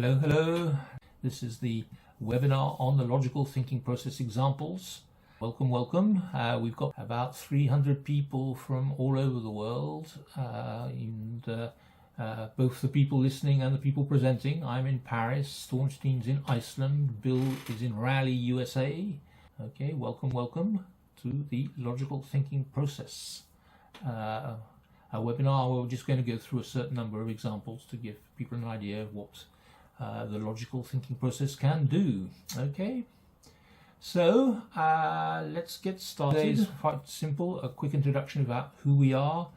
Hello. This is the webinar on the logical thinking process examples. Welcome. We've got about 300 people from all over the world, and both the people listening and the people presenting. I'm in Paris, Thorstein's in Iceland, Bill is in Raleigh, USA. Okay, welcome to the logical thinking process. A webinar where we're just going to go through a certain number of examples to give people an idea of what the logical thinking process can do. Okay, so let's get started. Today's quite simple, a quick introduction about who we are.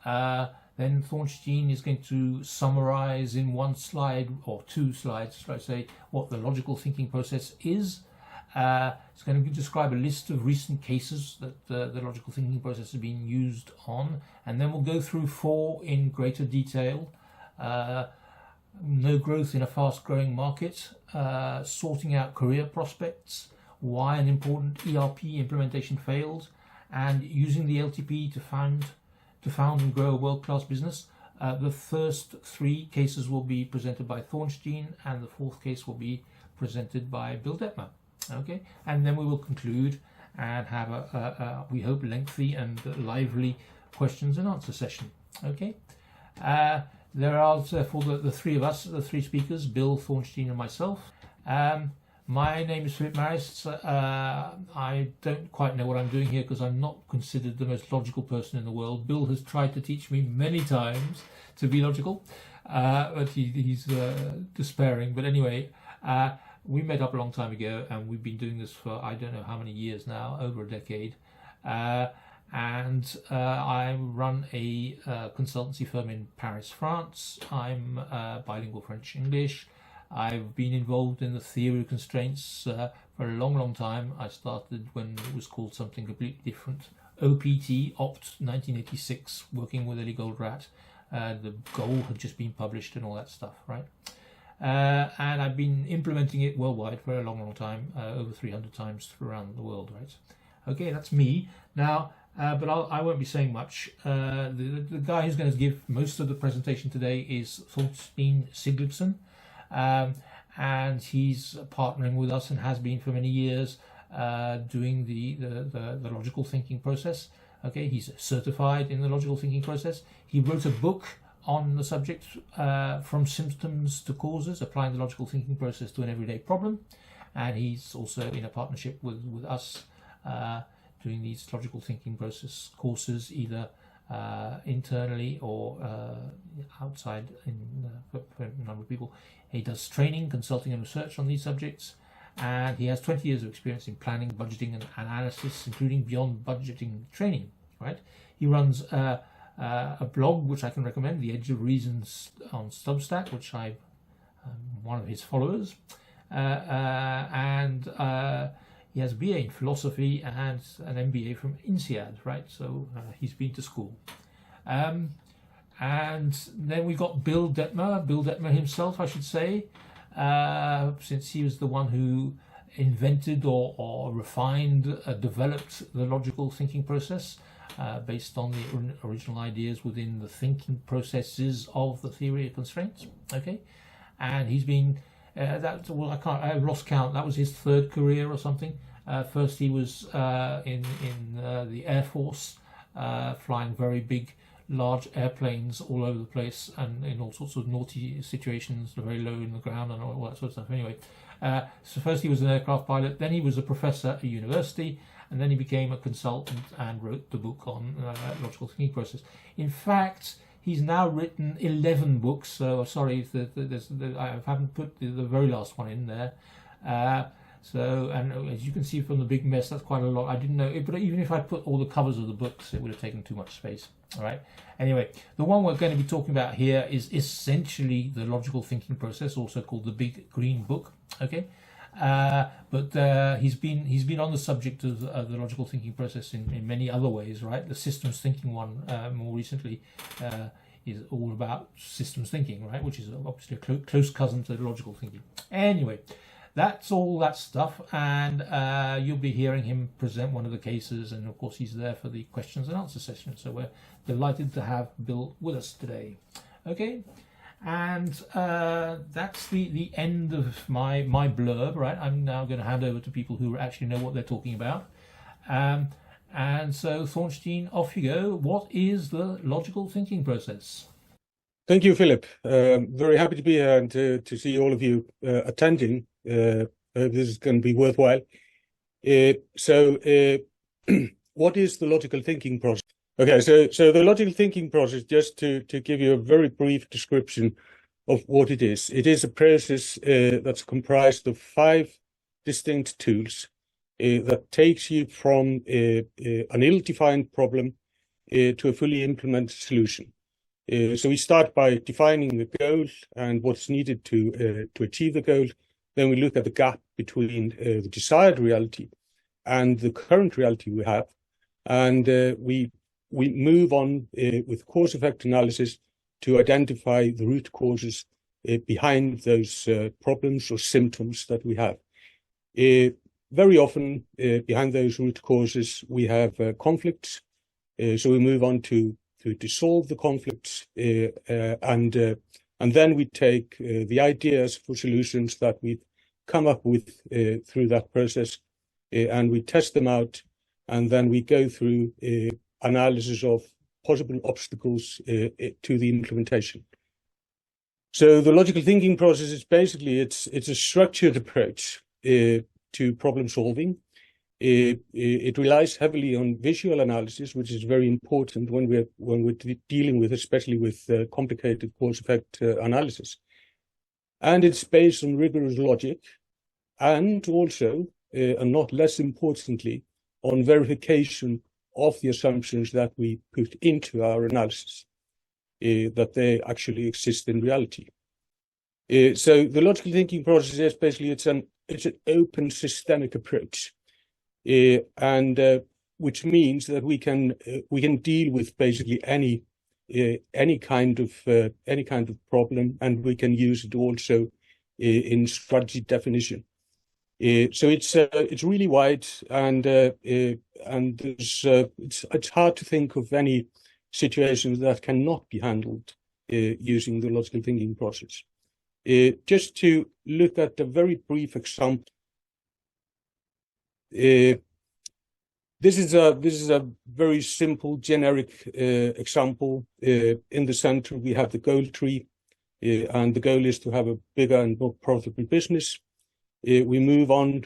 Then Thorsteinn is going to summarize in one slide or two slides, should I say, what the logical thinking process is. It's going to describe a list of recent cases that the logical thinking process has been used on, and then we'll go through four in greater detail. No growth in a fast-growing market, sorting out career prospects, why an important ERP implementation failed, and using the LTP to found and grow a world-class business. The first three cases will be presented by Thorsteinn, and the fourth case will be presented by Bill Dettmer. Okay, and then we will conclude and have a we hope lengthy and lively questions and answer session. Okay, there are therefore the three of us, the three speakers, Bill, Thorsteinn and myself. My name is Marris. I don't quite know what I'm doing here because I'm not considered the most logical person in the world. Bill has tried to teach me many times to be logical, but he's despairing. But anyway, we met up a long time ago, and we've been doing this for I don't know how many years now, over a decade. And I run a consultancy firm in Paris, France. I'm bilingual French-English. I've been involved in the theory of constraints for a long time. I started when it was called something completely different. OPT, Opt 1986, working with Eli Goldratt. The goal had just been published and all that stuff, right? And I've been implementing it worldwide for a long time, over 300 times around the world, right? Okay, that's me. Now, but I won't be saying much. The guy who's going to give most of the presentation today is Thorsteinn Siglaugsson, and he's partnering with us and has been for many years, doing the logical thinking process. Okay, he's certified in the logical thinking process. He wrote a book on the subject, from symptoms to causes, applying the logical thinking process to an everyday problem. And he's also in a partnership with us, doing these logical thinking process courses, either internally or outside for a number of people. He does training, consulting and research on these subjects, and he has 20 years of experience in planning, budgeting and analysis, including beyond budgeting training, right? He runs a blog which I can recommend, The Edge of Reasons, on Substack, which I'm one of his followers, and he has a BA in philosophy and an MBA from INSEAD, right? So he's been to school. And then we've got Bill Dettmer himself, I should say, since he was the one who invented or refined, developed the logical thinking process, based on the original ideas within the thinking processes of the theory of constraints. Okay, and he's been I've lost count. That was his third career or something. First he was in the Air Force, flying very big, large airplanes all over the place and in all sorts of naughty situations, very low in the ground and all that sort of stuff. Anyway, so first he was an aircraft pilot, then he was a professor at a university, and then he became a consultant and wrote the book on logical thinking process. In fact, he's now written 11 books. So sorry if I haven't put the very last one in there. So, and as you can see from the big mess, that's quite a lot. I didn't know it, but even if I put all the covers of the books, it would have taken too much space. All right. Anyway, the one we're going to be talking about here is essentially the logical thinking process, also called the Big Green Book. Okay. But he's been on the subject of the logical thinking process in many other ways, right? The systems thinking one, more recently, is all about systems thinking, right? Which is obviously a close cousin to logical thinking. Anyway, that's all that stuff, and you'll be hearing him present one of the cases, and of course he's there for the questions and answer session. So we're delighted to have Bill with us today. Okay, And that's the end of my blurb, right? I'm now going to hand over to people who actually know what they're talking about. And so, Thorsteinn, off you go. What is the logical thinking process? Thank you, Philip. Very happy to be here and to see all of you attending. This is going to be worthwhile. What is the logical thinking process? Okay, so the logical thinking process, just to give you a very brief description of what it is a process that's comprised of 5 distinct tools that takes you from an ill-defined problem to a fully implemented solution. So we start by defining the goal and what's needed to achieve the goal. Then we look at the gap between the desired reality and the current reality we have, and we move on with cause-effect analysis to identify the root causes behind those problems or symptoms that we have. Very often, behind those root causes, we have conflicts. So we move on to dissolve the conflicts, and then we take the ideas for solutions that we've come up with through that process, and we test them out, and then we go through analysis of possible obstacles to the implementation. So the logical thinking process is basically it's a structured approach to problem solving. It relies heavily on visual analysis, which is very important when we're dealing with, especially with complicated cause-effect analysis. And it's based on rigorous logic, and also, and not less importantly, on verification of the assumptions that we put into our analysis, that they actually exist in reality. So the logical thinking process is basically it's an open systemic approach. Which means that we can deal with basically any kind of problem, and we can use it also in strategy definition. So it's really wide, and it's hard to think of any situations that cannot be handled using the logical thinking process. Just to look at a very brief example. This is a very simple generic example. In the center we have the goal tree, and the goal is to have a bigger and more profitable business. We move on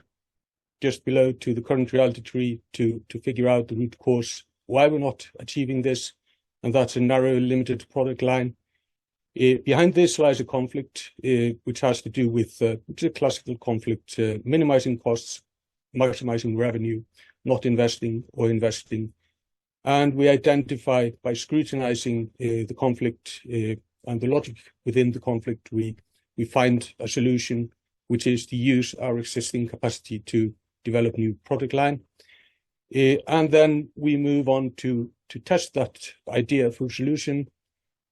just below to the current reality tree to figure out the root cause why we're not achieving this, and that's a narrow limited product line. Behind this lies a conflict which has to do with the classical conflict, minimizing costs, maximizing revenue, not investing or investing. And we identify by scrutinizing the conflict and the logic within the conflict, we find a solution, which is to use our existing capacity to develop new product line. And then we move on to test that idea for solution,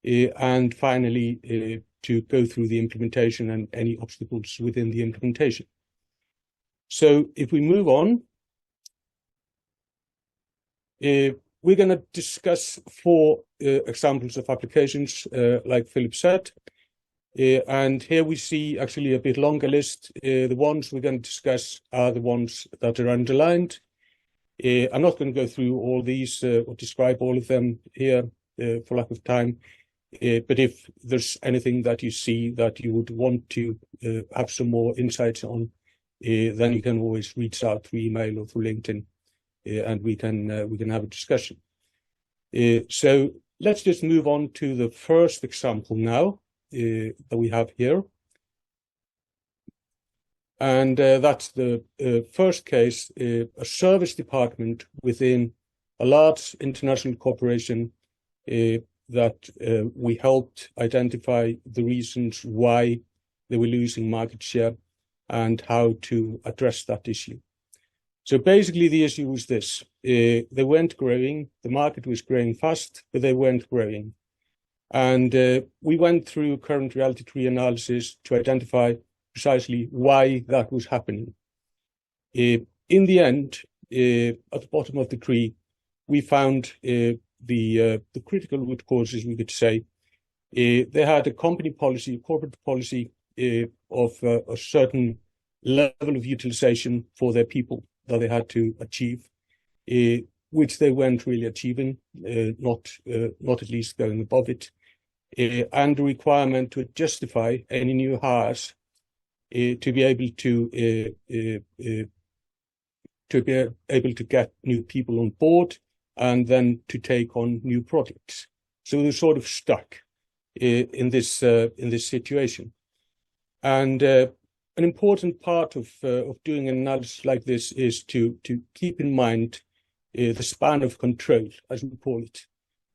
and finally to go through the implementation and any obstacles within the implementation. So if we move on, we're going to discuss 4 examples of applications, like Philip said. And here we see actually a bit longer list. The ones we're going to discuss are the ones that are underlined. I'm not going to go through all these or describe all of them here for lack of time. But if there's anything that you see that you would want to have some more insights on, then you can always reach out through email or through LinkedIn, and we can have a discussion. So let's just move on to the first example now that we have here, and that's the first case, a service department within a large international corporation that we helped identify the reasons why they were losing market share and how to address that issue. So basically the issue was this: they weren't growing, the market was growing fast, but they weren't growing. And we went through current reality tree analysis to identify precisely why that was happening. In the end, at the bottom of the tree, we found the critical root causes, we could say, They had a company policy, corporate policy of a certain level of utilization for their people that they had to achieve, which they weren't really achieving, not at least going above it, and the requirement to justify any new hires to be able to get new people on board and then to take on new projects. So they're sort of stuck in this situation. And an important part of doing an analysis like this is to keep in mind the span of control, as we call it.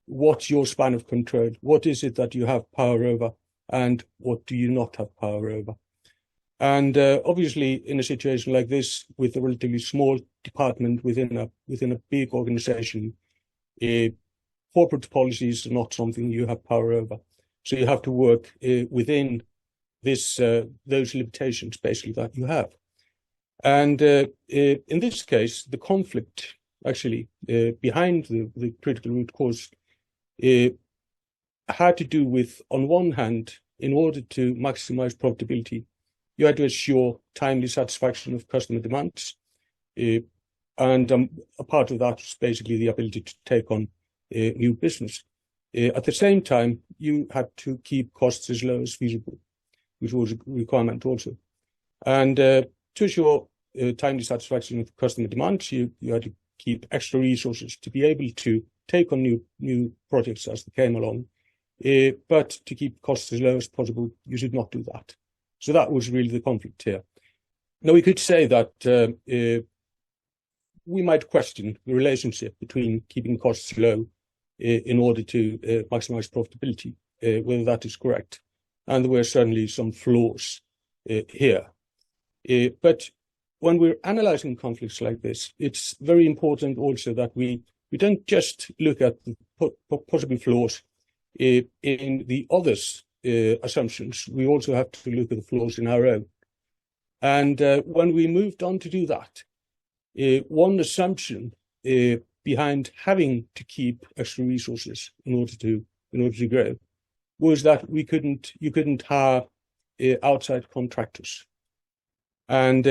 What's your span of control? What is it that you have power over, and what do you not have power over? And obviously, in a situation like this, with a relatively small department within a big organization, corporate policies are not something you have power over. So you have to work within those limitations, basically, that you have. And in this case, the conflict actually behind the critical root cause had to do with, on one hand, in order to maximize profitability, you had to assure timely satisfaction of customer demands. And a part of that was basically the ability to take on new business. At the same time, you had to keep costs as low as feasible, which was a requirement also. And to assure timely satisfaction of customer demands, you had to keep extra resources to be able to take on new projects as they came along. But to keep costs as low as possible, you should not do that. So that was really the conflict here. Now, we could say that we might question the relationship between keeping costs low in order to maximize profitability, whether that is correct. And there were certainly some flaws here. But when we're analyzing conflicts like this, it's very important also that we don't just look at the possible flaws in the others' assumptions. We also have to look at the flaws in our own. And when we moved on to do that, one assumption behind having to keep extra resources in order to grow was that you couldn't hire outside contractors. And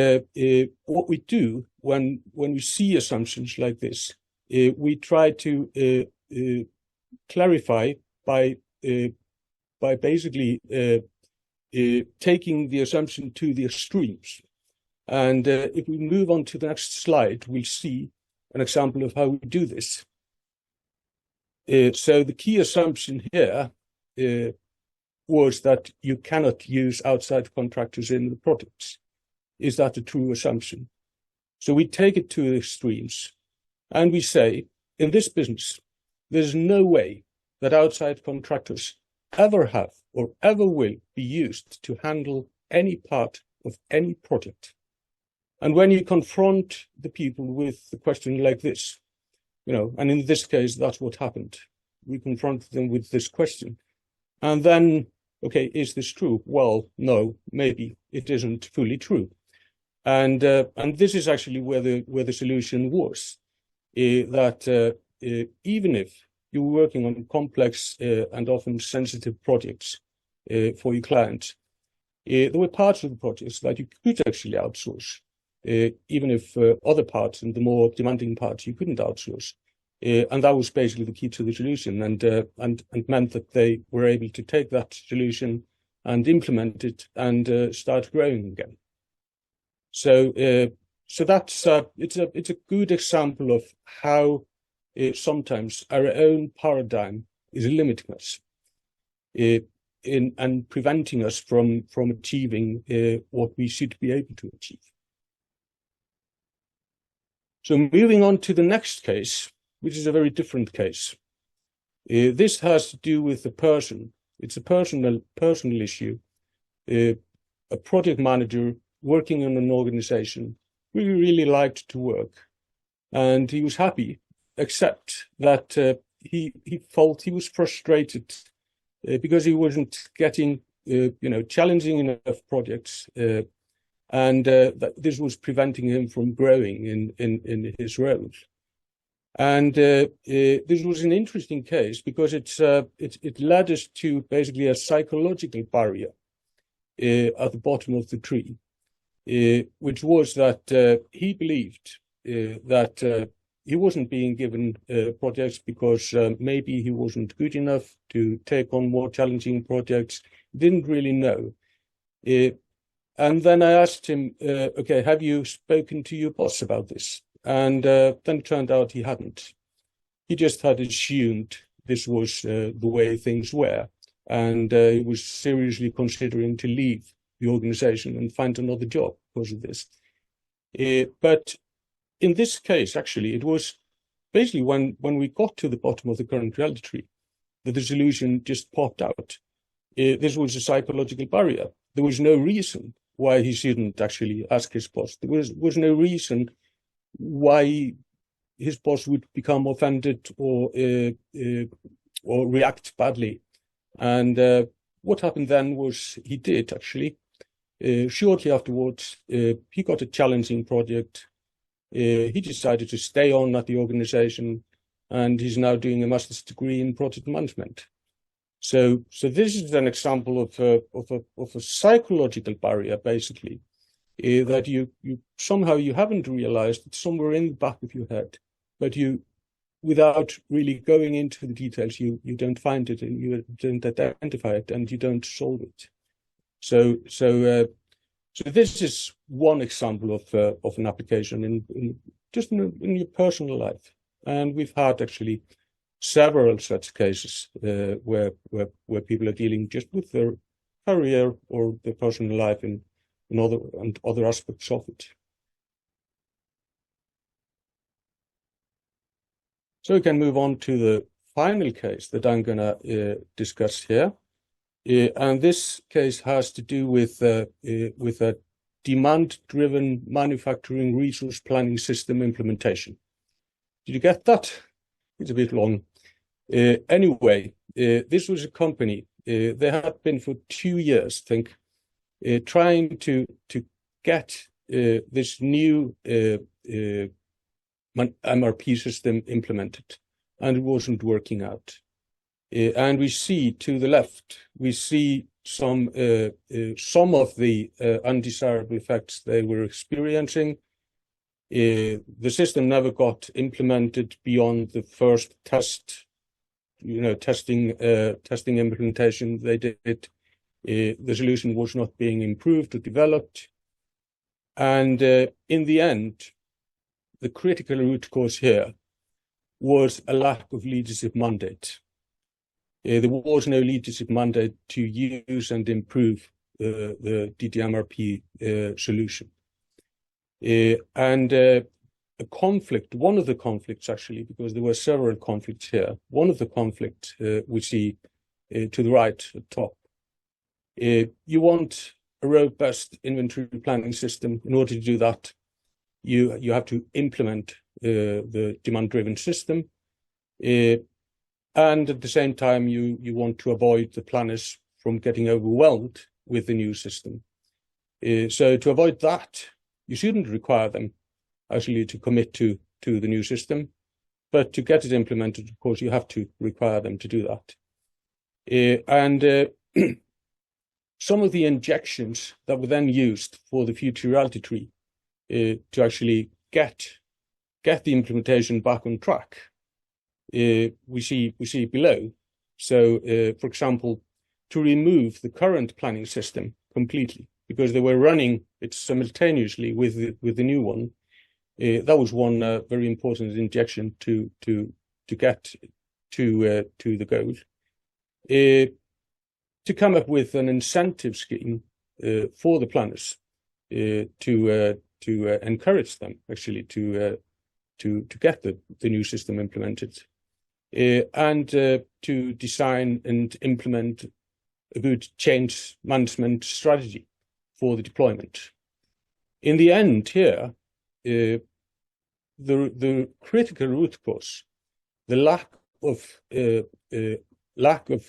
what we do when we see assumptions like this, we try to clarify by basically taking the assumption to the extremes. And if we move on to the next slide, we'll see an example of how we do this. So the key assumption here was that you cannot use outside contractors in the projects. Is that a true assumption? So we take it to the extremes and we say, in this business, there's no way that outside contractors ever have or ever will be used to handle any part of any project. And when you confront the people with the question like this, and in this case, that's what happened. We confronted them with this question. And then, okay, is this true? Well, no, maybe it isn't fully true. And this is actually where the solution was, that even if you were working on complex and often sensitive projects for your clients, there were parts of the projects that you could actually outsource, even if other parts and the more demanding parts you couldn't outsource. And that was basically the key to the solution, and meant that they were able to take that solution and implement it and start growing again. So that's it's a good example of how sometimes our own paradigm is limiting us and preventing us from achieving what we should be able to achieve. So moving on to the next case, which is a very different case. This has to do with the person. It's a personal issue. A project manager working in an organization really liked to work, and he was happy, except that he felt he was frustrated because he wasn't getting challenging enough projects, and that this was preventing him from growing in his roles. And this was an interesting case because it led us to basically a psychological barrier at the bottom of the tree, which was that he believed that he wasn't being given projects because maybe he wasn't good enough to take on more challenging projects, didn't really know. And then I asked him, okay, have you spoken to your boss about this? And then it turned out he hadn't. He just had assumed this was the way things were. And he was seriously considering to leave the organization and find another job because of this. But in this case, actually, it was basically when we got to the bottom of the current reality tree that the solution just popped out. This was a psychological barrier. There was no reason why he shouldn't actually ask his boss. There was no reason why his boss would become offended or react badly. And what happened then was he did actually. Shortly afterwards, he got a challenging project. He decided to stay on at the organization, and he's now doing a master's degree in project management. So this is an example of a psychological barrier, basically, that you somehow you haven't realized it's somewhere in the back of your head, but without really going into the details, you don't find it and you don't identify it and you don't solve it. So this is one example of an application in your personal life, and we've had actually several such cases where people are dealing just with their career or their personal life in other aspects of it. So we can move on to the final case that I'm going to discuss here. And this case has to do with a demand-driven manufacturing resource planning system implementation. Did you get that? It's a bit long. Anyway, this was a company. They had been for 2 years, I think, trying to get this new MRP system implemented, and it wasn't working out. And we see to the left, we see some of the undesirable effects they were experiencing. The system never got implemented beyond the first testing implementation they did. The solution was not being improved or developed. And in the end, the critical root cause here was a lack of leadership mandate. There was no leadership mandate to use and improve the DDMRP solution. And a conflict, one of the conflicts actually, because there were several conflicts here, one of the conflicts we see to the right at top. You want a robust inventory planning system. In order to do that, you have to implement the demand-driven system. And at the same time, you want to avoid the planners from getting overwhelmed with the new system. So to avoid that, you shouldn't require them actually to commit to the new system, but to get it implemented, of course, you have to require them to do that. And some of the injections that were then used for the future reality tree to actually get the implementation back on track, we see below. So, for example, to remove the current planning system completely, because they were running it simultaneously with the new one. That was one very important injection to get to the goal. To come up with an incentive scheme for the planners to encourage them actually to get the new system implemented, and to design and implement a good change management strategy for the deployment. In the end here, the critical root cause, the lack of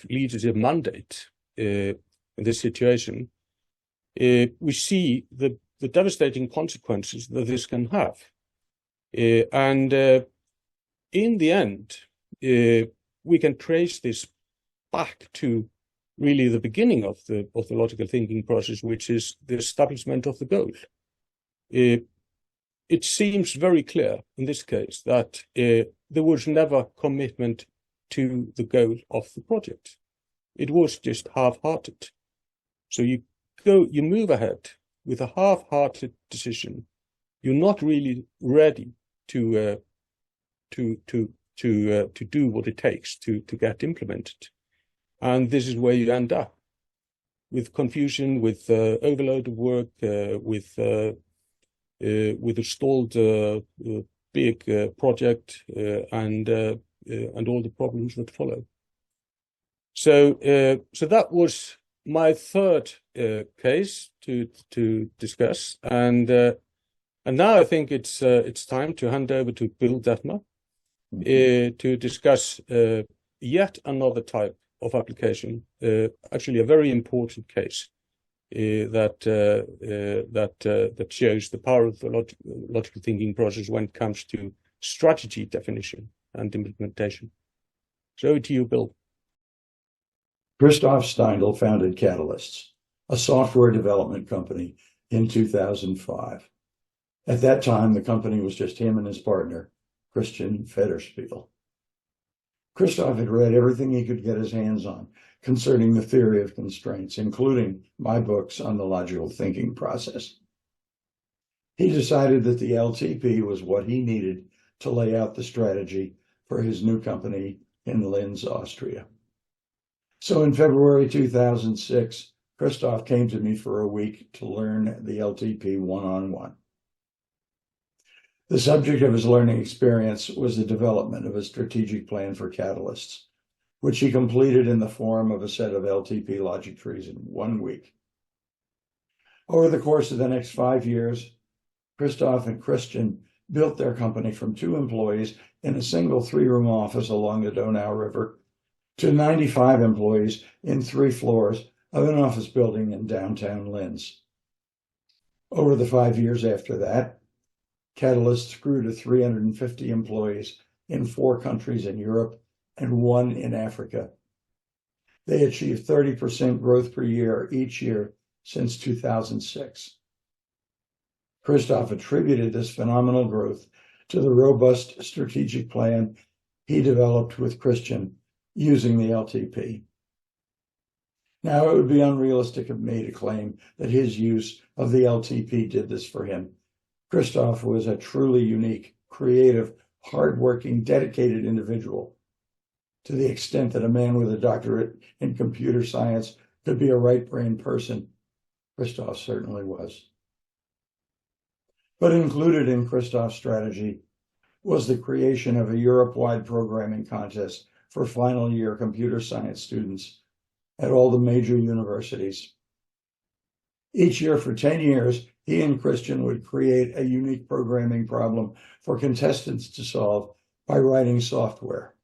leadership mandate in this situation, we see the devastating consequences that this can have. And in the end, we can trace this back to really the beginning of the logical thinking process, which is the establishment of the goal. It seems very clear in this case that there was never commitment to the goal of the project. It was just half-hearted. So you move ahead with a half-hearted decision. You're not really ready to do what it takes to get implemented. And this is where you end up with confusion, with overload of work, with a stalled big project, and all the problems that follow. So that was my third case to discuss, and now I think it's time to hand over to Bill Dettmer to discuss yet another type of application, actually a very important case that shows the power of the logical thinking process when it comes to strategy definition and implementation. So over to you, Bill. Christoph Steindl founded Catalysts, a software development company, in 2005. At that time, the company was just him and his partner, Christian Federspiel. Christoph had read everything he could get his hands on concerning the theory of constraints, including my books on the logical thinking process. He decided that the LTP was what he needed to lay out the strategy for his new company in Linz, Austria. So in February 2006, Christoph came to me for a week to learn the LTP one-on-one. The subject of his learning experience was the development of a strategic plan for Catalysts, which he completed in the form of a set of LTP logic trees in 1 week. Over the course of the next 5 years, Christoph and Christian built their company from 2 employees in a single 3-room office along the Donau River to 95 employees in 3 floors of an office building in downtown Linz. Over the 5 years after that, Catalysts grew to 350 employees in 4 countries in Europe and 1 in Africa. They achieved 30% growth per year each year since 2006. Christoph attributed this phenomenal growth to the robust strategic plan he developed with Christian using the LTP. Now, it would be unrealistic of me to claim that his use of the LTP did this for him. Christoph was a truly unique, creative, hardworking, dedicated individual, to the extent that a man with a doctorate in computer science could be a right-brained person. Christoph certainly was. But included in Christoph's strategy was the creation of a Europe-wide programming contest for final year computer science students at all the major universities. Each year for 10 years, he and Christian would create a unique programming problem for contestants to solve by writing software.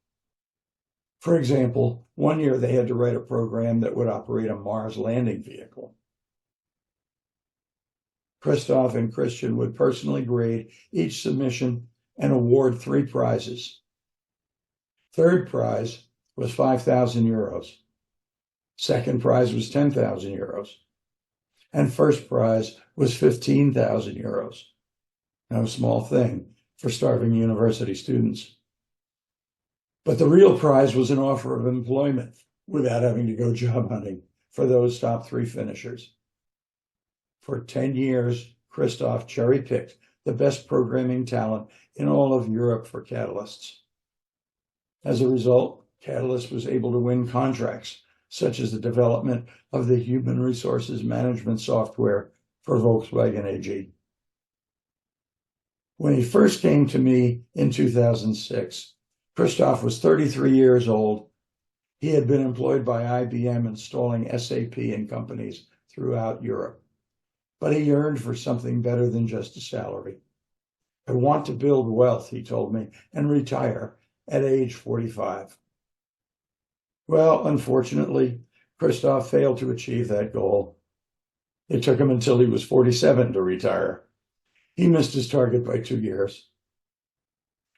For example, 1 year they had to write a program that would operate a Mars landing vehicle. Christoph and Christian would personally grade each submission and award 3 prizes. Third prize was 5,000 euros. Second prize was 10,000 euros. And first prize was 15,000 euros. No small thing for starving university students. But the real prize was an offer of employment without having to go job hunting for those top 3 finishers. For 10 years, Christoph cherry-picked the best programming talent in all of Europe for Catalysts. As a result, Catalyst was able to win contracts, such as the development of the human resources management software for Volkswagen AG. When he first came to me in 2006, Christoph was 33 years old. He had been employed by IBM installing SAP in companies throughout Europe. But he yearned for something better than just a salary. I want to build wealth, he told me, and retire at age 45. Well, unfortunately, Christoph failed to achieve that goal. It took him until he was 47 to retire. He missed his target by 2 years.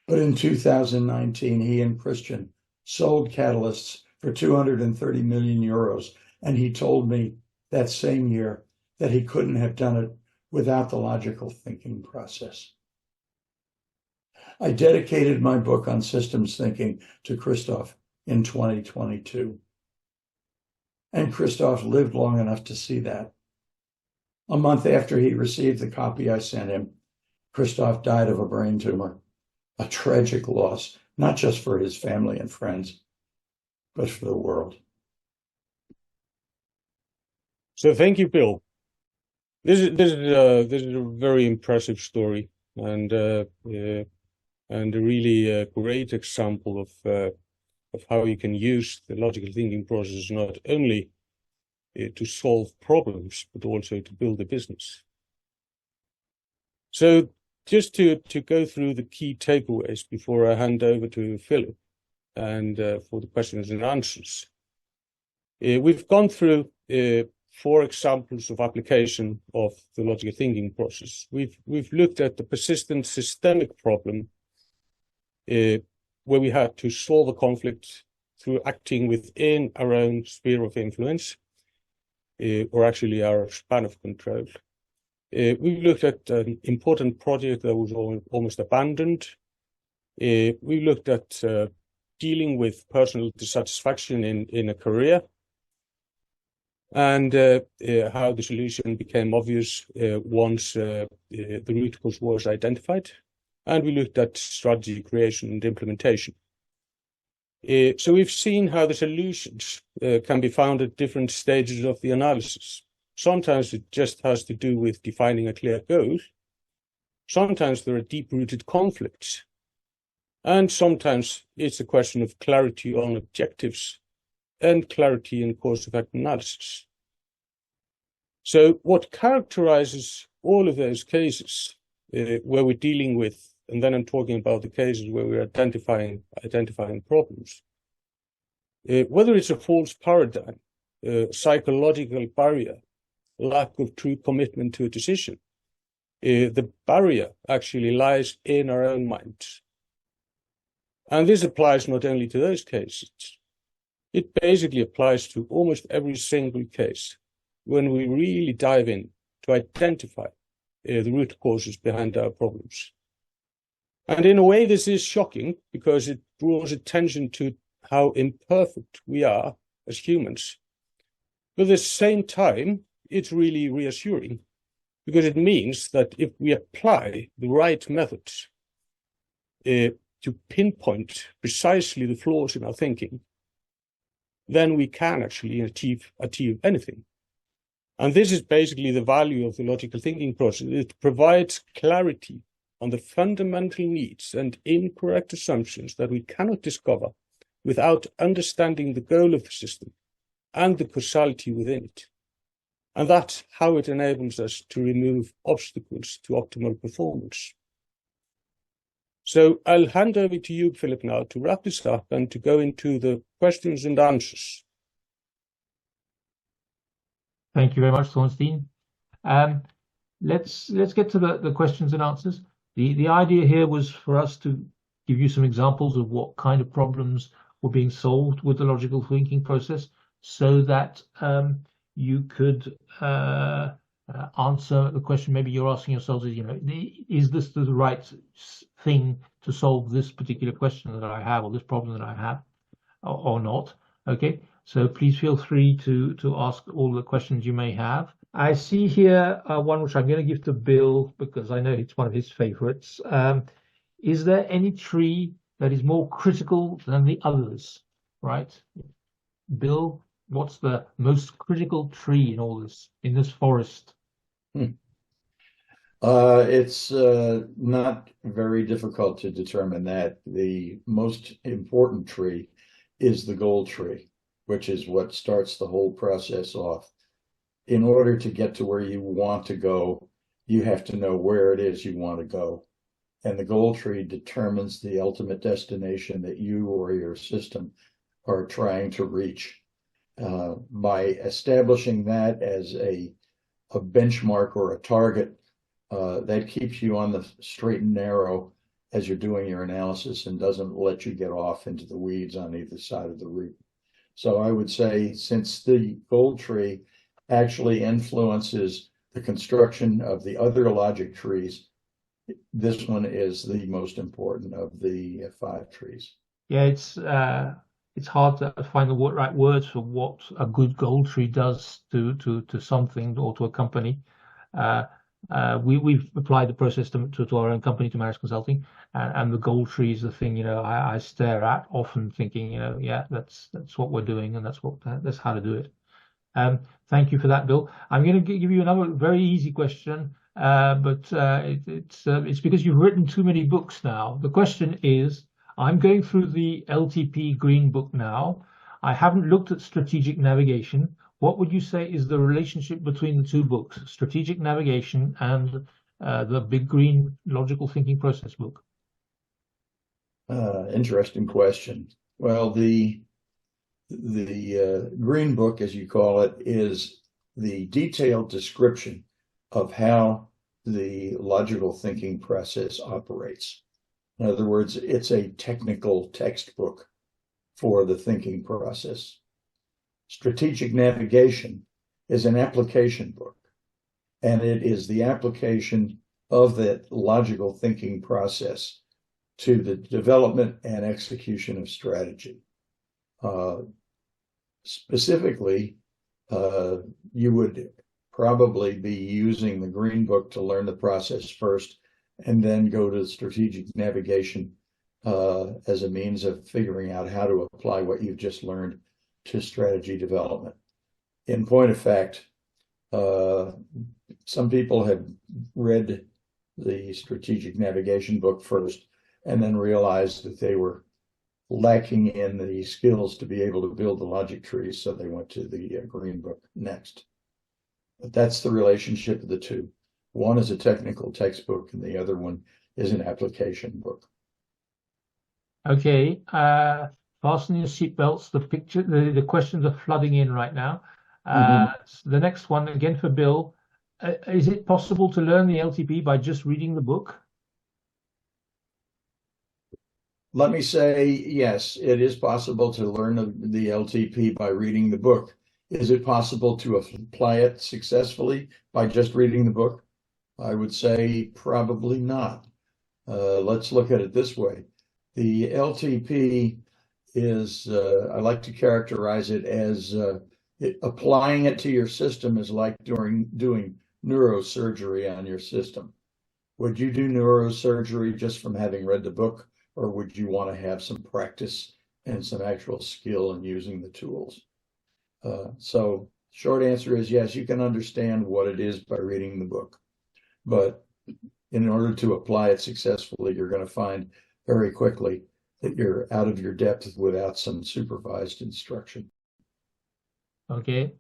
But in 2019, he and Christian sold catalysts for 230 million euros. And he told me that same year that he couldn't have done it without the logical thinking process. I dedicated my book on systems thinking to Christoph in 2022. And Christoph lived long enough to see that. A month after he received the copy I sent him, Christoph died of a brain tumor, a tragic loss, not just for his family and friends, but for the world. So thank you, Bill. This is a very impressive story, and a really great example of how you can use the logical thinking process not only to solve problems, but also to build a business. So just to go through the key takeaways before I hand over to Philip and for the questions and answers. We've gone through 4 examples of application of the logical thinking process. We've looked at the persistent systemic problem where we had to solve a conflict through acting within our own sphere of influence, or actually our span of control. We looked at an important project that was almost abandoned. We looked at dealing with personal dissatisfaction in a career, and how the solution became obvious once the root cause was identified. And we looked at strategy creation and implementation. So we've seen how the solutions can be found at different stages of the analysis. Sometimes it just has to do with defining a clear goal. Sometimes there are deep-rooted conflicts. And sometimes it's a question of clarity on objectives and clarity in cause-effect analysis. So what characterizes all of those cases where we're dealing with, and then I'm talking about the cases where we're identifying problems, whether it's a false paradigm, psychological barrier, lack of true commitment to a decision, the barrier actually lies in our own minds. And this applies not only to those cases, it basically applies to almost every single case when we really dive in to identify the root causes behind our problems. And in a way, this is shocking because it draws attention to how imperfect we are as humans. But at the same time, it's really reassuring because it means that if we apply the right methods to pinpoint precisely the flaws in our thinking, then we can actually achieve anything. And this is basically the value of the logical thinking process. It provides clarity on the fundamental needs and incorrect assumptions that we cannot discover without understanding the goal of the system and the causality within it. And that's how it enables us to remove obstacles to optimal performance. So I'll hand over to you, Philip, now to wrap this up and to go into the questions and answers. Thank you very much, Thorsteinn. Let's get to the questions and answers. The idea here was for us to give you some examples of what kind of problems were being solved with the logical thinking process, so that you could answer the question maybe you're asking yourselves is, is this the right thing to solve this particular question that I have, or this problem that I have, or not? Okay, so please feel free to ask all the questions you may have. I see here one which I'm going to give to Bill because I know it's one of his favorites. Is there any tree that is more critical than the others? Right, Bill, what's the most critical tree in all this, in this forest? It's not very difficult to determine that. The most important tree is the goal tree, which is what starts the whole process off. In order to get to where you want to go, you have to know where it is you want to go. And the goal tree determines the ultimate destination that you or your system are trying to reach. By establishing that as a benchmark or a target, that keeps you on the straight and narrow as you're doing your analysis and doesn't let you get off into the weeds on either side of the root. So I would say, since the gold tree actually influences the construction of the other logic trees, this one is the most important of the 5 trees. Yeah, it's hard to find the right words for what a good gold tree does to something or to a company. We've applied the process to our own company, to Marris Consulting, and the gold tree is the thing, you know, I stare at often, thinking, you know, yeah, that's what we're doing, and that's how to do it. Thank you for that, Bill. I'm going to give you another very easy question, but it's because you've written too many books now. The question is, I'm going through the LTP Green Book now. I haven't looked at strategic navigation. What would you say is the relationship between the 2 books, strategic navigation and the Big Green Logical Thinking Process book? Interesting question. Well, the Green Book, as you call it, is the detailed description of how the logical thinking process operates. In other words, it's a technical textbook for the thinking process. Strategic navigation is an application book, and it is the application of that logical thinking process to the development and execution of strategy. Specifically, you would probably be using the Green Book to learn the process first, and then go to strategic navigation as a means of figuring out how to apply what you've just learned to strategy development. In point of fact, some people have read the strategic navigation book first and then realized that they were lacking in the skills to be able to build the logic trees, so they went to the Green Book next. But that's the relationship of the 2. One is a technical textbook, and the other one is an application book. Okay, fasten your seatbelts. The questions are flooding in right now. The next one, again for Bill. Is it possible to learn the LTP by just reading the book? Let me say, yes, it is possible to learn the LTP by reading the book. Is it possible to apply it successfully by just reading the book? I would say probably not. Let's look at it this way. The LTP is, I like to characterize it as applying it to your system is like doing neurosurgery on your system. Would you do neurosurgery just from having read the book, or would you want to have some practice and some actual skill in using the tools? So short answer is yes, you can understand what it is by reading the book. But in order to apply it successfully, you're going to find very quickly that you're out of your depth without some supervised instruction. Okay,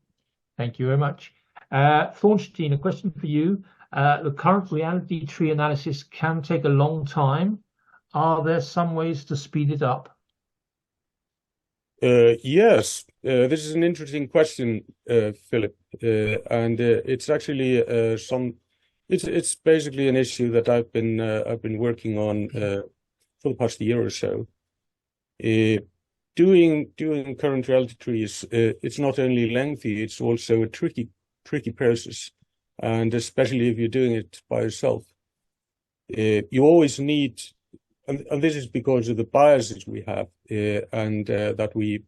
thank you very much. Thorsteinn, a question for you. The current reality tree analysis can take a long time. Are there some ways to speed it up? Yes, this is an interesting question, Philip, and it's actually it's basically an issue that I've been working on for the past year or so. Doing current reality trees, it's not only lengthy, it's also a tricky process, and especially if you're doing it by yourself, you always need. And this is because of the biases we have, and that we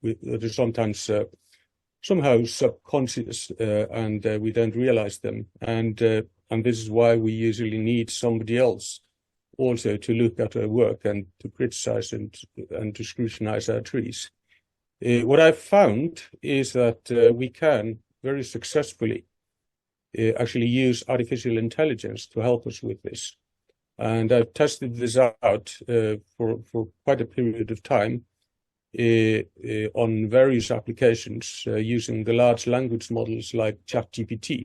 that are sometimes somehow subconscious, and we don't realize them. And this is why we usually need somebody else also to look at our work and to criticize and to scrutinize our trees. What I've found is that we can very successfully actually use artificial intelligence to help us with this. And I've tested this out for quite a period of time on various applications using the large language models like ChatGPT.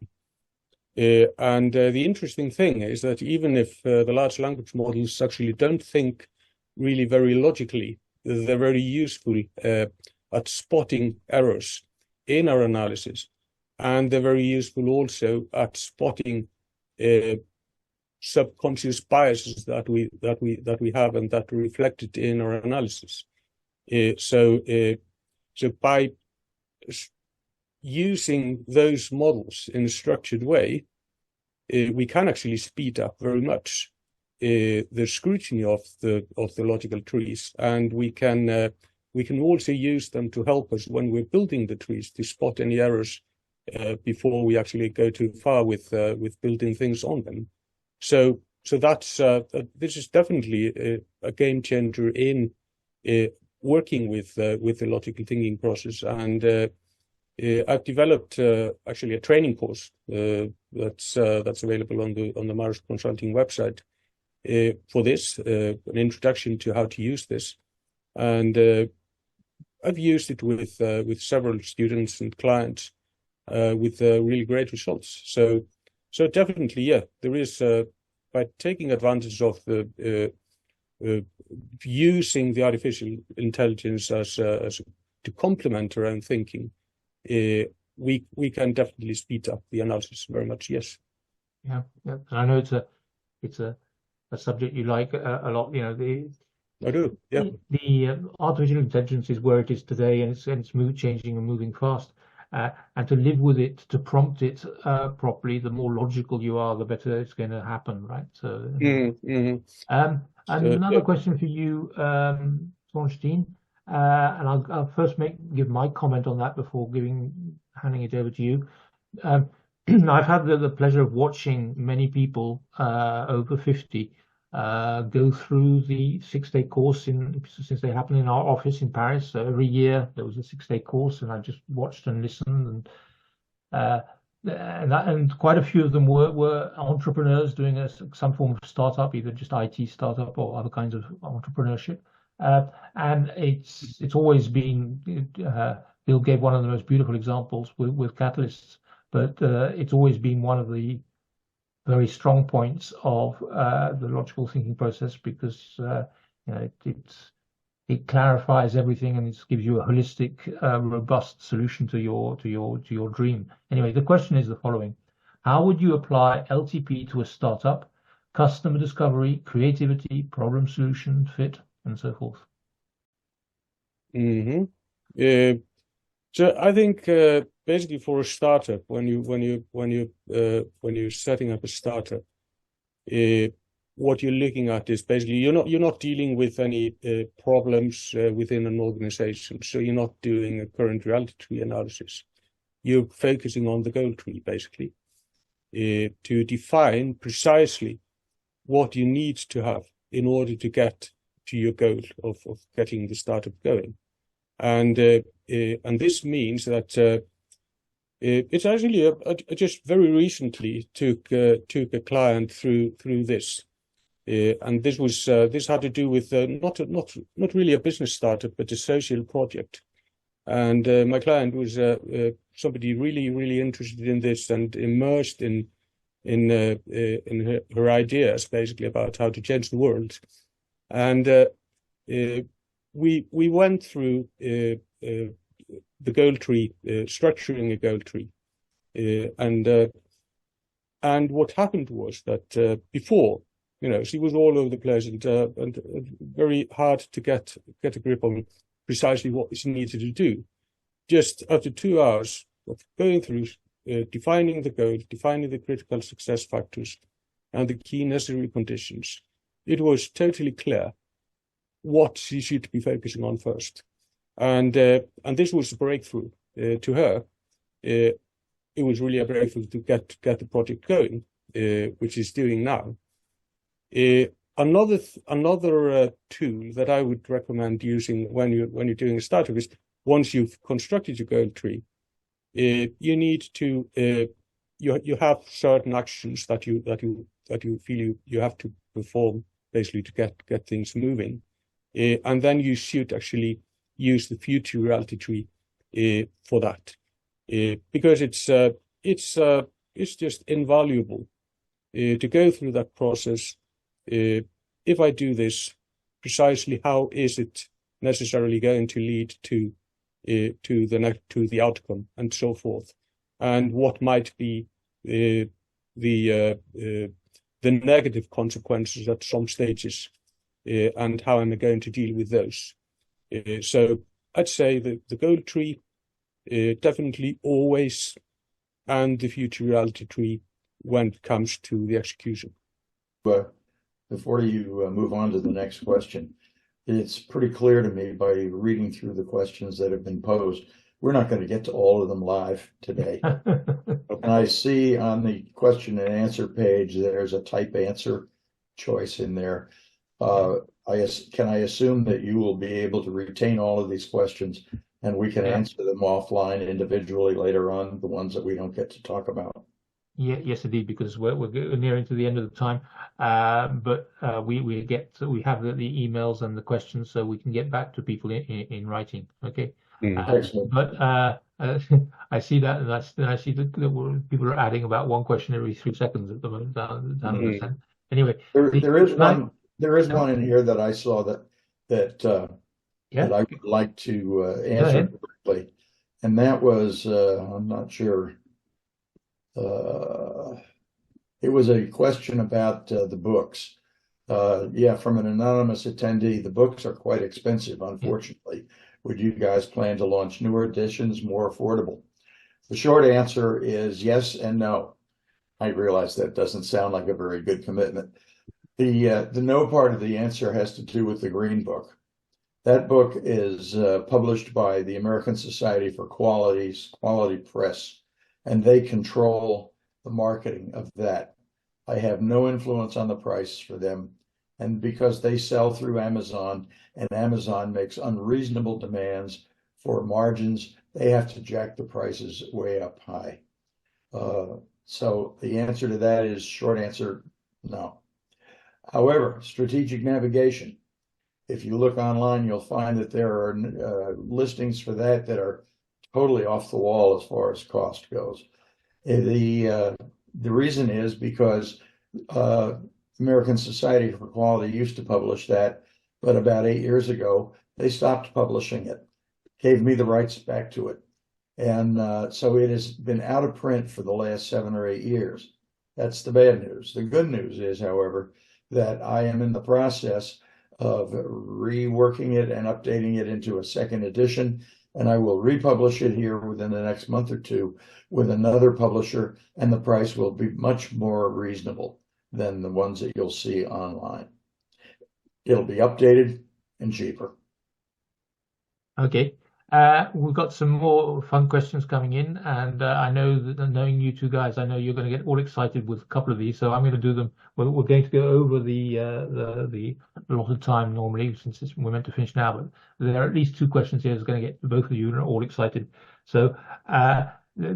And the interesting thing is that even if the large language models actually don't think really very logically, they're very useful at spotting errors in our analysis. And they're very useful also at spotting subconscious biases that we have and that are reflected in our analysis. So by using those models in a structured way, we can actually speed up very much the scrutiny of the logical trees, and we can also use them to help us when we're building the trees to spot any errors before we actually go too far with building things on them. So that's this is definitely a game changer in working with the logical thinking process. And I've developed actually a training course that's available on the Marris Consulting website for this, an introduction to how to use this. And I've used it with several students and clients with really great results. So definitely, yeah, there is by taking advantage of the using the artificial intelligence as to complement our own thinking, we can definitely speed up the analysis very much. Yes. Yeah. I know it's a subject you like a lot. You know, I do. Yeah. The artificial intelligence is where it is today, and it's changing and moving fast. And to live with it, to prompt it properly, the more logical you are, the better it's going to happen, right? So, another question for you, Thorsteinn, and I'll first give my comment on that before handing it over to you. I've had the pleasure of watching many people over 50 go through the 6-day course since they happen in our office in Paris. So every year there was a 6-day course, and I just watched and listened, and quite a few of them were entrepreneurs doing some form of startup, either just IT startup or other kinds of entrepreneurship. And it's always been Bill gave one of the most beautiful examples with catalysts, but it's always been one of the very strong points of the logical thinking process, because it clarifies everything, and it gives you a holistic, robust solution to your dream. Anyway, the question is the following: how would you apply LTP to a startup, customer discovery, creativity, problem solution, fit, and so forth? So I think basically for a startup, when you're setting up a startup, what you're looking at is basically you're not dealing with any problems within an organization. So you're not doing a current reality tree analysis. You're focusing on the goal tree basically to define precisely what you need to have in order to get to your goal of getting the startup going. And this means that it's actually I just very recently took a client through this, and this had to do with not really a business startup, but a social project. And my client was somebody really interested in this and immersed in her ideas basically about how to change the world. And we went through the goal tree, structuring a goal tree, and what happened was that before, she was all over the place and very hard to get a grip on precisely what she needed to do. Just after 2 hours of going through defining the goal, defining the critical success factors, and the key necessary conditions, it was totally clear what she should be focusing on first. And this was a breakthrough to her. It was really a breakthrough to get the project going, which is doing now. Another tool that I would recommend using when you're doing a startup is, once you've constructed your goal tree, you need to you have certain actions that you feel you have to perform basically to get things moving. And then you should actually use the future reality tree for that, because it's just invaluable to go through that process. If I do this precisely, how is it necessarily going to lead to the outcome and so forth, and what might be the the negative consequences at some stages, and how am I going to deal with those. So I'd say that the goal tree definitely always, and the future reality tree when it comes to the execution. But before you move on to the next question, it's pretty clear to me by reading through the questions that have been posed, we're not going to get to all of them live today. And I see on the question and answer page, there's a type answer choice in there. Can I assume that you will be able to retain all of these questions and we can answer them offline individually later on, the ones that we don't get to talk about? Yeah, yes, indeed, because we're nearing to the end of the time. But we have the emails and the questions, so we can get back to people in writing. Okay. Excellent. But I see that, and I see that people are adding about one question every 3 seconds at the moment. Down the center. Anyway, there is one in here that I saw that I would like to answer quickly, and that was I'm not sure. It was a question about the books. From an anonymous attendee, the books are quite expensive, unfortunately. Would you guys plan to launch newer editions, more affordable? The short answer is yes and no. I realize that doesn't sound like a very good commitment. The no part of the answer has to do with the Green Book. That book is published by the American Society for Quality Press, and they control the marketing of that. I have no influence on the price for them. And because they sell through Amazon, and Amazon makes unreasonable demands for margins, they have to jack the prices way up high. So the answer to that is, short answer, no. However, strategic navigation. If you look online, you'll find that there are listings for that are totally off the wall as far as cost goes. The reason is because American Society for Quality used to publish that, but about 8 years ago, they stopped publishing it, gave me the rights back to it. And so it has been out of print for the last 7 or 8 years. That's the bad news. The good news is, however, that I am in the process of reworking it and updating it into a second edition, and I will republish it here within the next month or two with another publisher, and the price will be much more reasonable than the ones that you'll see online. It'll be updated and cheaper. Okay. We've got some more fun questions coming in, and I know that, knowing you two guys, I know you're going to get all excited with a couple of these, so I'm going to do them. We're going to go over the allotted time normally, since we're meant to finish now, but there are at least 2 questions here that's going to get both of you all excited. So,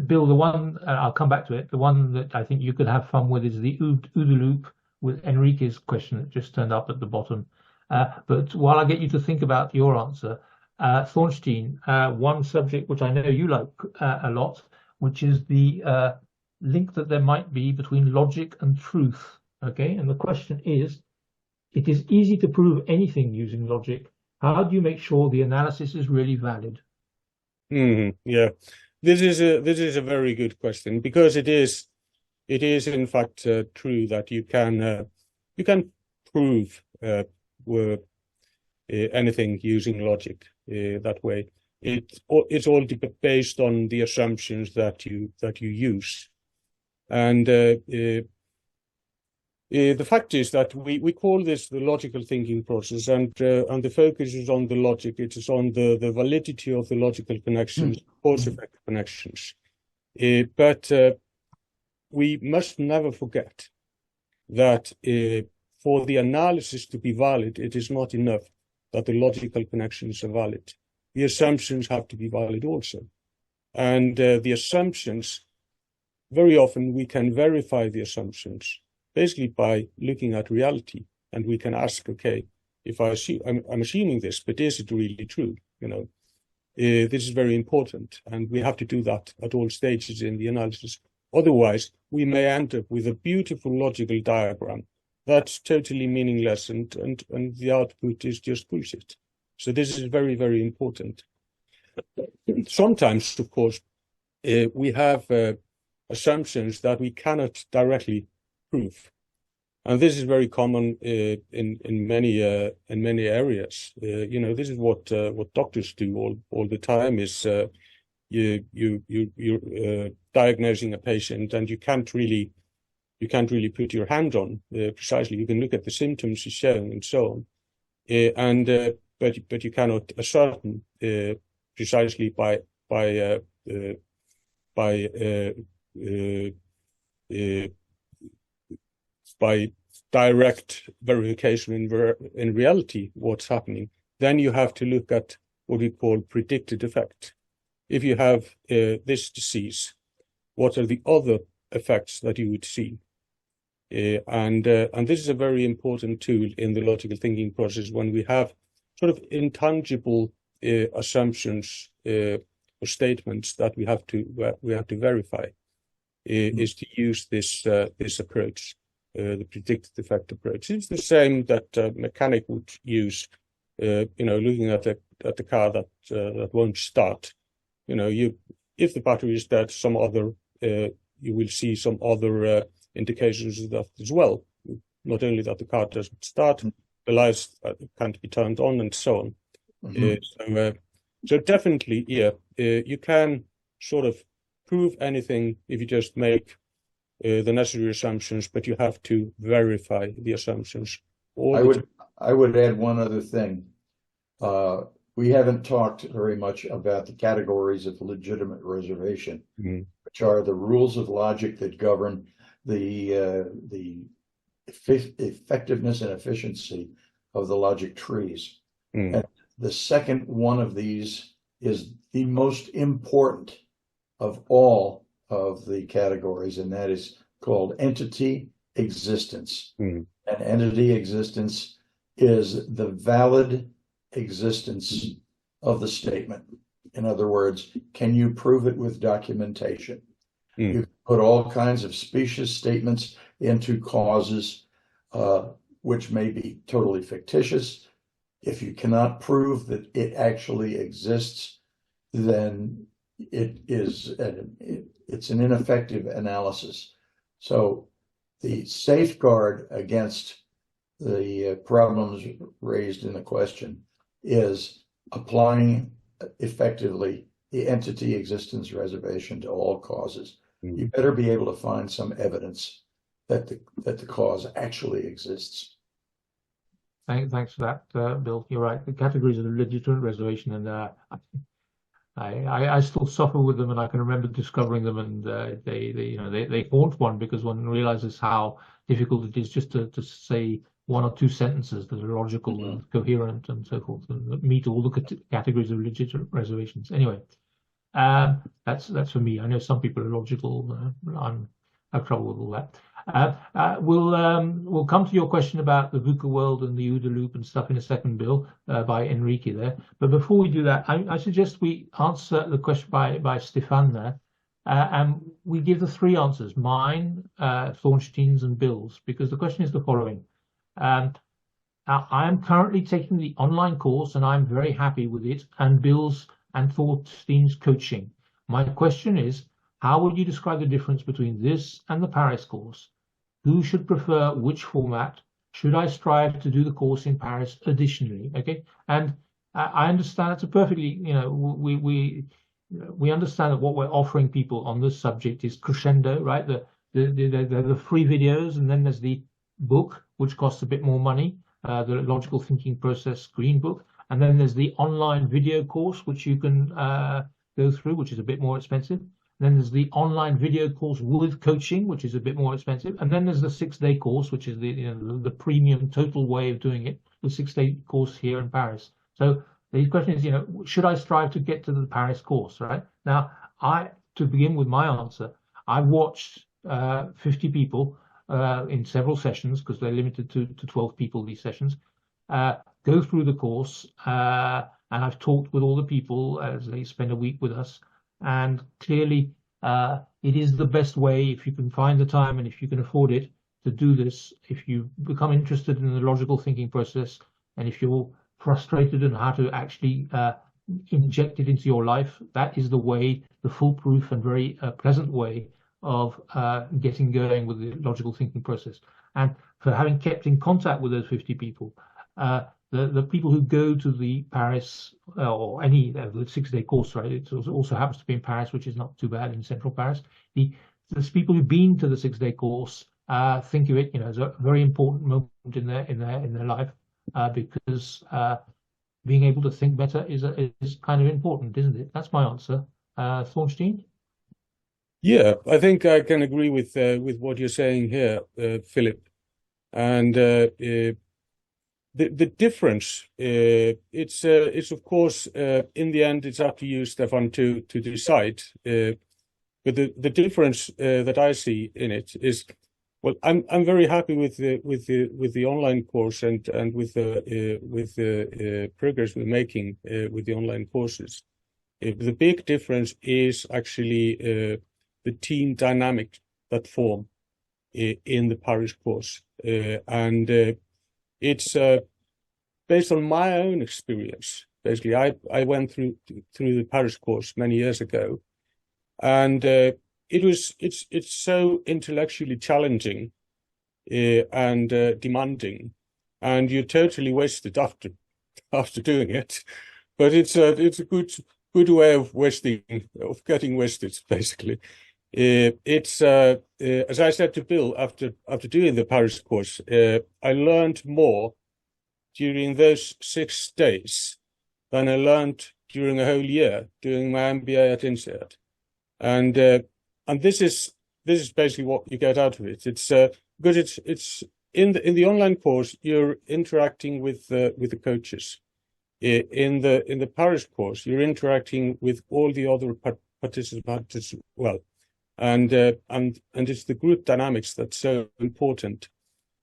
Bill, the one, I'll come back to it, the one that I think you could have fun with is the OODA loop with Enrique's question that just turned up at the bottom. But while I get you to think about your answer, Thorsteinn, one subject which I know you like a lot, which is the link that there might be between logic and truth. Okay, and the question is, it is easy to prove anything using logic. How do you make sure the analysis is really valid? Yeah, this is a very good question, because it is in fact true that you can prove anything using logic that way. It's all based on the assumptions that you use, and the fact is that we call this the logical thinking process, and the focus is on the logic. It is on the validity of the logical connections, cause-effect connections. But we must never forget that for the analysis to be valid, it is not enough that the logical connections are valid. The assumptions have to be valid also. And the assumptions, very often we can verify the assumptions basically by looking at reality. And we can ask, okay, if I'm assuming this, but is it really true? This is very important. And we have to do that at all stages in the analysis. Otherwise, we may end up with a beautiful logical diagram that's totally meaningless, and the output is just bullshit. So this is very, very important. Sometimes, of course, we have assumptions that we cannot directly prove. And this is very common in many areas. This is what doctors do all the time. Is you're diagnosing a patient, and you can't really put your hand on precisely. You can look at the symptoms he's showing and so on, but you cannot ascertain precisely by direct verification in reality what's happening. Then you have to look at what we call predicted effect. If you have this disease, what are the other effects that you would see? And this is a very important tool in the logical thinking process when we have sort of intangible assumptions or statements that we have to verify. Is to use this approach, the predicted effect approach. It's the same that a mechanic would use, looking at the car that won't start. If the battery is dead, you will see some other indications of that as well. Not only that the car doesn't start, the lights can't be turned on, and so on. So definitely, you can sort of prove anything if you just make the necessary assumptions, but you have to verify the assumptions. I would add one other thing. We haven't talked very much about the categories of legitimate reservation, which are the rules of logic that govern the effectiveness and efficiency of the logic trees. And the second one of these is the most important of all of the categories, and that is called entity existence. And entity existence is the valid existence of the statement. In other words, can you prove it with documentation? You can put all kinds of specious statements into causes, which may be totally fictitious. If you cannot prove that it actually exists, then it's an ineffective analysis. So the safeguard against the problems raised in the question is applying effectively the entity existence reservation to all causes. You better be able to find some evidence that the cause actually exists. Thanks for that, Bill. You're right. The categories of the legitimate reservation, and I still suffer with them, and I can remember discovering them, and they haunt one because one realizes how difficult it is just to say one or two sentences that are logical and coherent and so forth, and that meet all the categories of legitimate reservations. Anyway, that's for me. I know some people are logical. I have trouble with all that. We'll come to your question about the VUCA world and the OODA loop and stuff in a second, Bill, by Enrique there. But before we do that, I suggest we answer the question by Stefan there, and we give the three answers: mine, Thorstein's, and Bill's, because the question is the following. I am currently taking the online course, and I'm very happy with it, and Bill's and Thorstein's coaching. My question is, how would you describe the difference between this and the Paris course? Who should prefer which format? Should I strive to do the course in Paris additionally? Okay, and I understand it's a perfectly, we understand that what we're offering people on this subject is crescendo, right? The free videos, and then there's the book, which costs a bit more money, the Logical Thinking Process Green Book, and then there's the online video course, which you can go through, which is a bit more expensive. Then there's the online video course with coaching, which is a bit more expensive. And then there's the 6-day course, which is the premium total way of doing it, the 6-day course here in Paris. So the question is, should I strive to get to the Paris course, right? Now, to begin with my answer, I watched 50 people in several sessions, because they're limited to 12 people, these sessions, go through the course. And I've talked with all the people as they spend a week with us. And clearly, it is the best way, if you can find the time and if you can afford it, to do this. If you become interested in the logical thinking process, and if you're frustrated in how to actually inject it into your life, that is the way, the foolproof and very pleasant way of getting going with the logical thinking process. And for having kept in contact with those 50 people. The people who go to the Paris or any the 6-day course, right? It also happens to be in Paris, which is not too bad in central Paris. Those people who've been to the 6-day course think of it, as a very important moment in their life, because being able to think better is kind of important, isn't it? That's my answer. Thorsteinn? Yeah, I think I can agree with what you're saying here, Philip. And the difference, it's of course in the end it's up to you, Stefan, to decide. But the difference that I see in it is, well, I'm very happy with the online course and with the progress we're making with the online courses. The big difference is actually the team dynamic that form in the Paris course, and it's based on my own experience. Basically, I went through the Paris course many years ago, and it's so intellectually challenging and demanding, and you're totally wasted after doing it. But it's a good way of getting wasted, basically. It's as I said to Bill after doing the Paris course, I learned more during those 6 days than I learned during a whole year doing my MBA at INSEAD. And this is basically what you get out of it. It's because it's in the online course you're interacting with the coaches. In the Paris course you're interacting with all the other participants as well, and it's the group dynamics that's so important,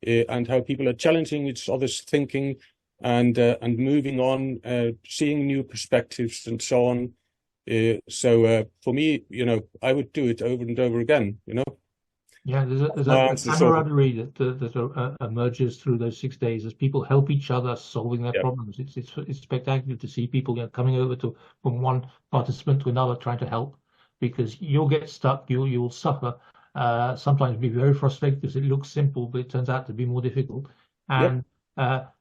and how people are challenging each other's thinking and moving on, seeing new perspectives and so on. So for me, I would do it over and over again. Yeah, there's a camaraderie that emerges through those 6 days as people help each other solving their problems. It's spectacular to see people coming over from one participant to another trying to help, because you'll get stuck, you'll suffer. Sometimes be very frustrated because it looks simple, but it turns out to be more difficult. And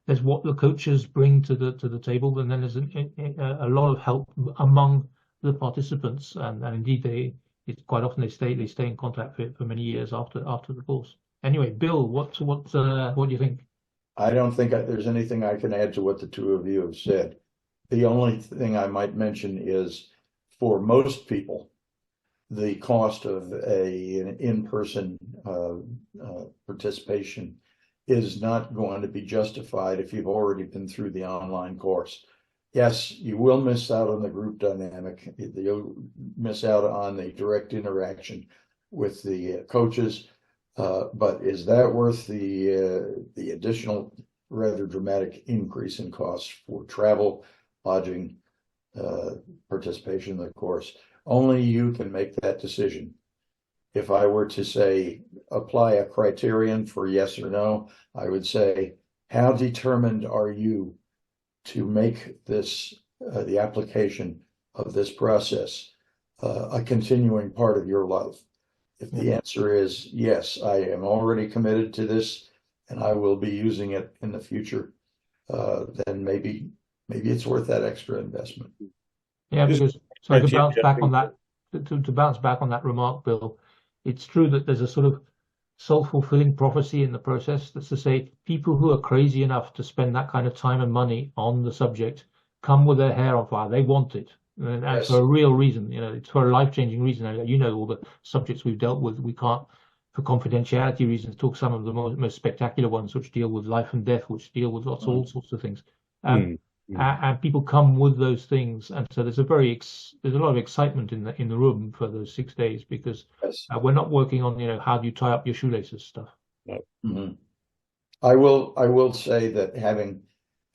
there's what the coaches bring to the table, and then there's a lot of help among the participants, and indeed it's quite often they stay in contact for many years after the course. Anyway, Bill, what do you think? I don't think there's anything I can add to what the two of you have said. The only thing I might mention is, for most people, the cost of an in-person participation is not going to be justified if you've already been through the online course. Yes, you will miss out on the group dynamic. You'll miss out on the direct interaction with the coaches. But is that worth the additional, rather dramatic increase in costs for travel, lodging, participation in the course? Only you can make that decision. If I were to say, apply a criterion for yes or no, I would say, how determined are you to make this, the application of this process, a continuing part of your life? If the answer is yes, I am already committed to this and I will be using it in the future, then maybe it's worth that extra investment. Yeah, because so to bounce back on that, to bounce back on that remark, Bill, it's true that there's a sort of self-fulfilling prophecy in the process. That's to say, people who are crazy enough to spend that kind of time and money on the subject come with their hair on fire. They want it, and for a real reason. It's for a life-changing reason. All the subjects we've dealt with, we can't, for confidentiality reasons, talk some of the most spectacular ones, which deal with life and death, which deal with all sorts of things. And people come with those things, and so there's a lot of excitement in the room for those 6 days, because we're not working on how do you tie up your shoelaces stuff. I will say that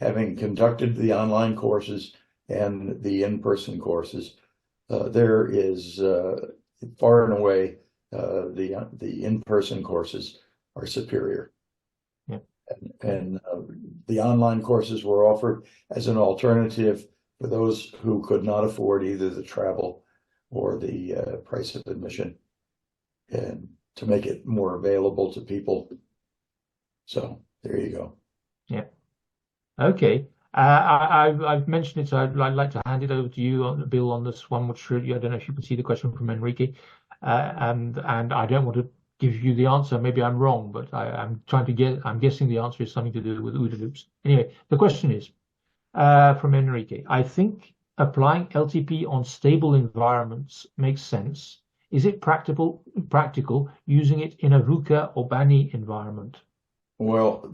having conducted the online courses and the in-person courses, there is far and away the in-person courses are superior. And the online courses were offered as an alternative for those who could not afford either the travel or the price of admission, and to make it more available to people So there you go. Yeah. Okay. I've mentioned it, so I'd like to hand it over to you, Bill, on this one, which I don't know if you can see the question from Enrique, and I don't want to give you the answer. Maybe I'm wrong, but I'm trying to get. I'm guessing the answer is something to do with OODA loops. Anyway, the question is from Enrique. I think applying LTP on stable environments makes sense. Is it practical using it in a VUCA or BANI environment? Well,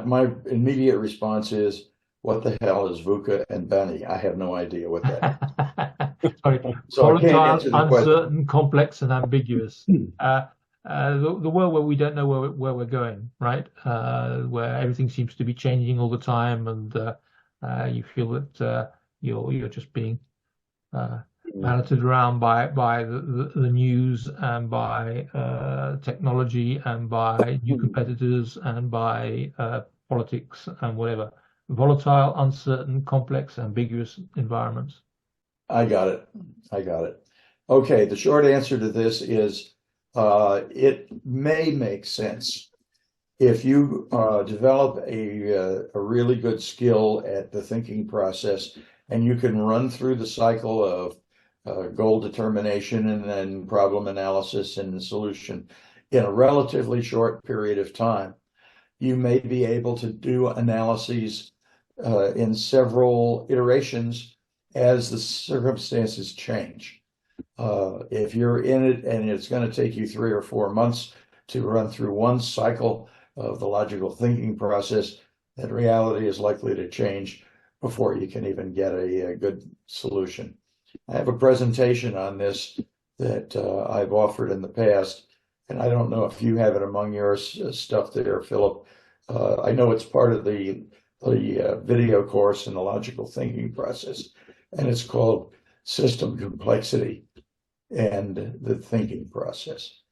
my immediate response is, what the hell is VUCA and BANI? I have no idea what that is. Sorry, So I can't volatile, answer the uncertain, question. complex, and ambiguous. The world where we don't know where we're going, right? Where everything seems to be changing all the time, and you feel that you're just being balloted around by the news and by technology and by new competitors and by politics and whatever. Volatile, uncertain, complex, ambiguous environments. I got it. Okay, the short answer to this is it may make sense if you develop a really good skill at the thinking process, and you can run through the cycle of goal determination and then problem analysis and solution in a relatively short period of time. You may be able to do analyses in several iterations as the circumstances change. If you're in it and it's going to take you 3 or 4 months to run through one cycle of the logical thinking process, that reality is likely to change before you can even get a good solution. I have a presentation on this that I've offered in the past, and I don't know if you have it among your stuff there, Philip. I know it's part of the video course in the logical thinking process, and it's called System Complexity and the Thinking Process.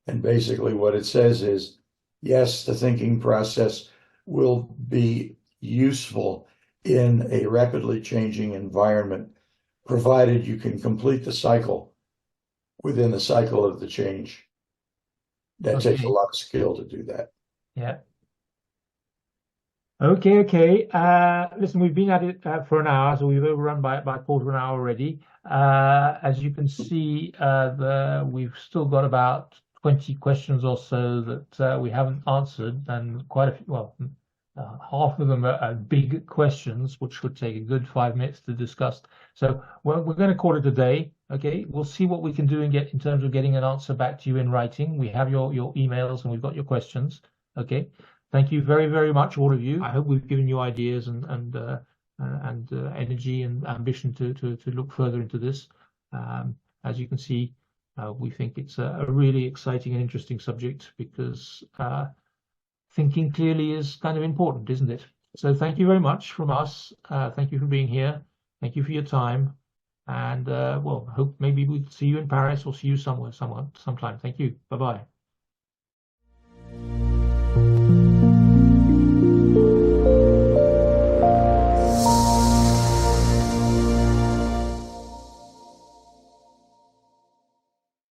And basically what it says is, yes, the thinking process will be useful in a rapidly changing environment, provided you can complete the cycle within the cycle of the change. That takes a lot of skill to do that. Yeah. Okay. Listen, we've been at it for an hour, so we've overrun by a quarter of an hour already. As you can see, we've still got about 20 questions or so that we haven't answered, and quite a few, well, half of them are big questions, which would take a good 5 minutes to discuss. So we're going to call it a day. Okay, we'll see what we can do and get in terms of getting an answer back to you in writing. We have your emails and we've got your questions. Okay, thank you very, very much, all of you. I hope we've given you ideas and energy and ambition to look further into this. As you can see, we think it's a really exciting and interesting subject, because thinking clearly is kind of important, isn't it? So thank you very much from us. Thank you for being here. Thank you for your time. And well, hope maybe we'll see you in Paris or see you sometime. Thank you. Bye-bye.